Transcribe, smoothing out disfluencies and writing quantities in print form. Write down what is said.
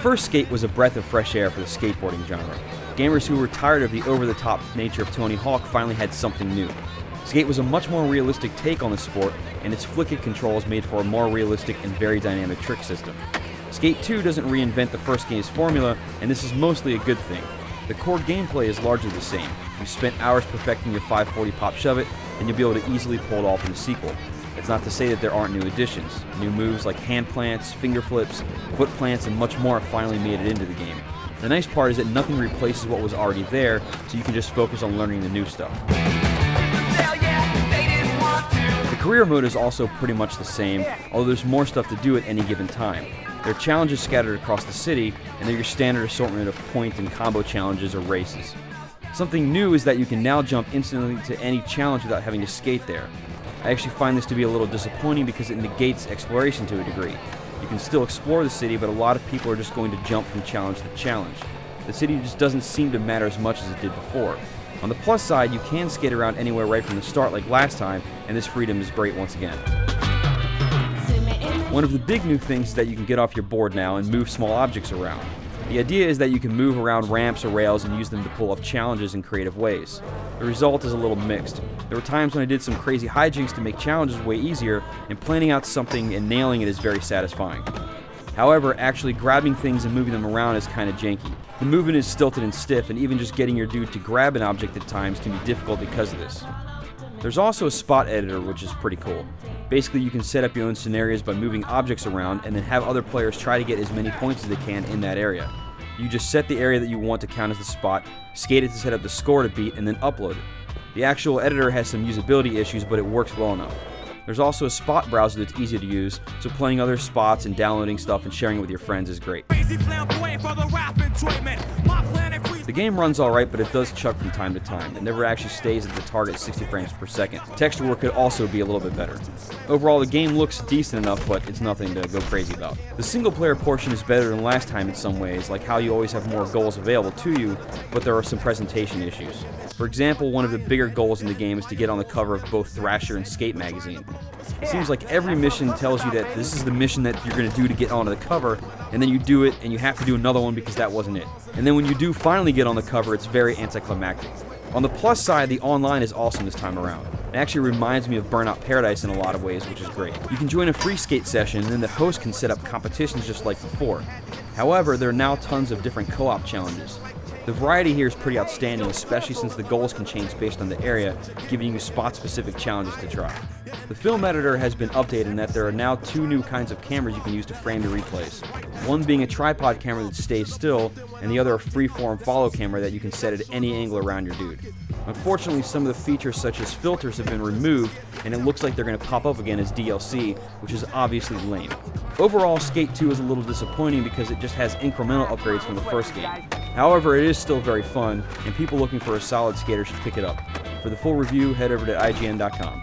first Skate was a breath of fresh air for the skateboarding genre. Gamers who were tired of the over-the-top nature of Tony Hawk finally had something new. Skate was a much more realistic take on the sport, and its flick-it controls made for a more realistic and very dynamic trick system. Skate 2 doesn't reinvent the first game's formula, and this is mostly a good thing. The core gameplay is largely the same. You spent hours perfecting your 540 pop shove-it, and you'll be able to easily pull it off in the sequel. It's not to say that there aren't new additions. New moves like hand plants, finger flips, foot plants, and much more have finally made it into the game. The nice part is that nothing replaces what was already there, so you can just focus on learning the new stuff. The career mode is also pretty much the same, although there's more stuff to do at any given time. There are challenges scattered across the city, and they're your standard assortment of point and combo challenges or races. Something new is that you can now jump instantly to any challenge without having to skate there. I actually find this to be a little disappointing because it negates exploration to a degree. You can still explore the city, but a lot of people are just going to jump from challenge to challenge. The city just doesn't seem to matter as much as it did before. On the plus side, you can skate around anywhere right from the start like last time, and this freedom is great once again. One of the big new things is that you can get off your board now and move small objects around. The idea is that you can move around ramps or rails and use them to pull off challenges in creative ways. The result is a little mixed. There were times when I did some crazy hijinks to make challenges way easier, and planning out something and nailing it is very satisfying. However, actually grabbing things and moving them around is kinda janky. The movement is stilted and stiff, and even just getting your dude to grab an object at times can be difficult because of this. There's also a spot editor, which is pretty cool. Basically, you can set up your own scenarios by moving objects around and then have other players try to get as many points as they can in that area. You just set the area that you want to count as the spot, skate it to set up the score to beat, and then upload it. The actual editor has some usability issues, but it works well enough. There's also a spot browser that's easy to use, so playing other spots and downloading stuff and sharing it with your friends is great. The game runs alright, but it does chuck from time to time. It never actually stays at the target 60 frames per second. Texture work could also be a little bit better. Overall, the game looks decent enough, but it's nothing to go crazy about. The single player portion is better than last time in some ways, like how you always have more goals available to you, but there are some presentation issues. For example, one of the bigger goals in the game is to get on the cover of both Thrasher and Skate magazine. It seems like every mission tells you that this is the mission that you're going to do to get onto the cover, and then you do it, and you have to do another one because that wasn't it. And then when you do finally get on the cover, it's very anticlimactic. On the plus side, the online is awesome this time around. It actually reminds me of Burnout Paradise in a lot of ways, which is great. You can join a free skate session, and then the host can set up competitions just like before. However, there are now tons of different co-op challenges. The variety here is pretty outstanding, especially since the goals can change based on the area, giving you spot-specific challenges to try. The film editor has been updated in that there are now 2 new kinds of cameras you can use to frame your replays. One being a tripod camera that stays still, and the other a freeform follow camera that you can set at any angle around your dude. Unfortunately, some of the features such as filters have been removed, and it looks like they're going to pop up again as DLC, which is obviously lame. Overall, Skate 2 is a little disappointing because it just has incremental upgrades from the first game. However, it is still very fun, and people looking for a solid skater should pick it up. For the full review, head over to IGN.com.